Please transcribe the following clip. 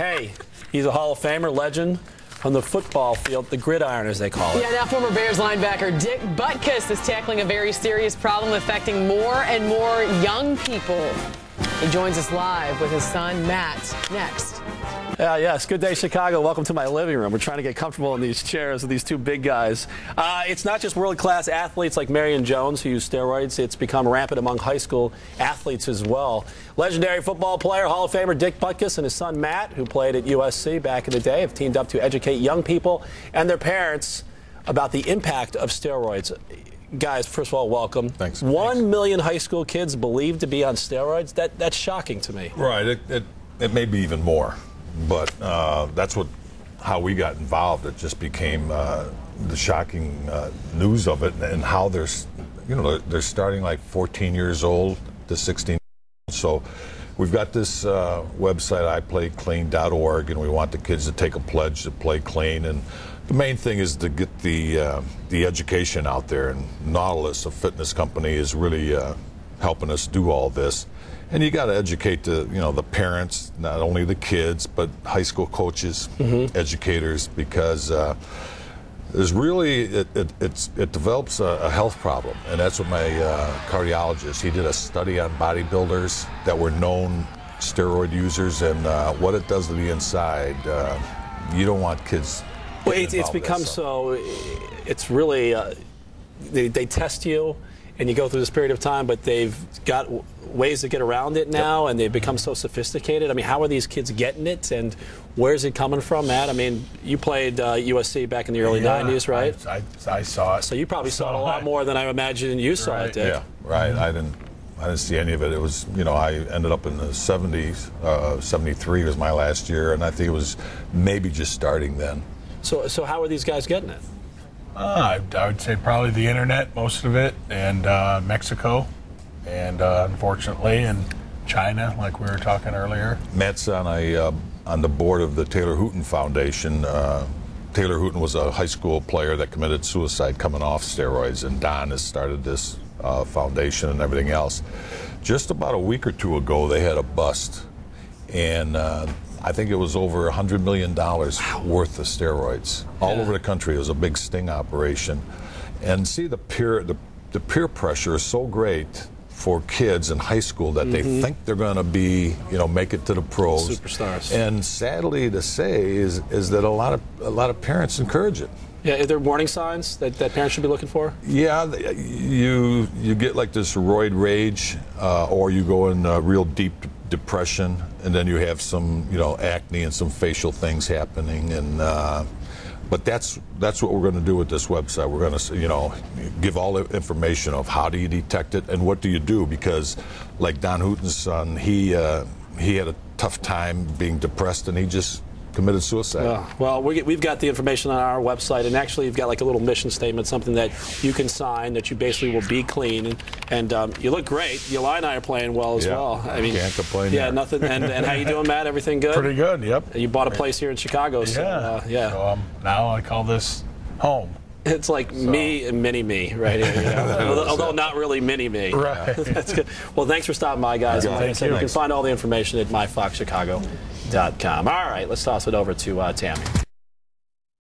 Hey, he's a Hall of Famer, legend from the football field, the gridiron as they call it. Yeah, now former Bears linebacker Dick Butkus is tackling a very serious problem affecting more and more young people. He joins us live with his son, Matt, next. Yes, good day, Chicago. Welcome to my living room. We're trying to get comfortable in these chairs with these two big guys. It's not just world-class athletes like Marion Jones who use steroids. It's become rampant among high school athletes as well. Legendary football player, Hall of Famer Dick Butkus and his son Matt, who played at USC back in the day, have teamed up to educate young people and their parents about the impact of steroids. Guys, first of all, welcome. Thanks. 1 million high school kids believed to be on steroids. That's shocking to me. Right. It may be even more. But that's how we got involved. It just became the shocking news of it, and how they're starting like 14 years old to 16. So we've got this website, IPlayClean.org, and we want the kids to take a pledge to play clean. And the main thing is to get the education out there. And Nautilus, a fitness company, is really helping us do all this. And you got to educate the parents, not only the kids, but high school coaches, educators, because there's really it develops a health problem, and that's what my cardiologist. He did a study on bodybuilders that were known steroid users, and what it does to the inside. You don't want kids. Well, it's become so. It's really they test you. And you go through this period of time, but they've got ways to get around it now, and they've become so sophisticated. I mean, how are these kids getting it, and where's it coming from, Matt? I mean, you played USC back in the early 90s, right? I saw it. So you probably saw it a lot more than I imagine you saw it, Dick. Yeah, right. I didn't see any of it. It was, I ended up in the 70s. 73 was my last year, and I think it was maybe just starting then. So how are these guys getting it? I would say probably the internet, most of it, and Mexico, and unfortunately, and China, like we were talking earlier. Matt's on the board of the Taylor Hooten Foundation. Taylor Hooten was a high school player that committed suicide coming off steroids, and Don has started this foundation and everything else. Just about a week or two ago, they had a bust, and I think it was over $100 million worth of steroids all over the country. It was a big sting operation. And see, the peer pressure is so great for kids in high school that they think they're going to be, make it to the pros. Superstars. And sadly to say is that a lot of parents encourage it. Yeah, are there warning signs that parents should be looking for? Yeah, you get like this roid rage, or you go in real deep depression, and then you have some acne and some facial things happening. And but that's what we're going to do with this website. We're going to give all the information of how do you detect it and what do you do, because like Don Hooten's son, he had a tough time being depressed, and he just committed suicide. Well, we've got the information on our website, and actually you've got like a little mission statement, something that you can sign that you basically will be clean, and you look great. The Illini are playing well as well. I mean, can't complain. Yeah, nothing. And how you doing, Matt? Everything good? Pretty good. Yep. You bought a place here in Chicago, so yeah. So now I call this home. It's like me and mini-me right here. Although not really mini-me. Right. That's good. Well, thanks for stopping by, guys. Like I said, you can find all the information at myfoxchicago.com. All right, let's toss it over to Tammy.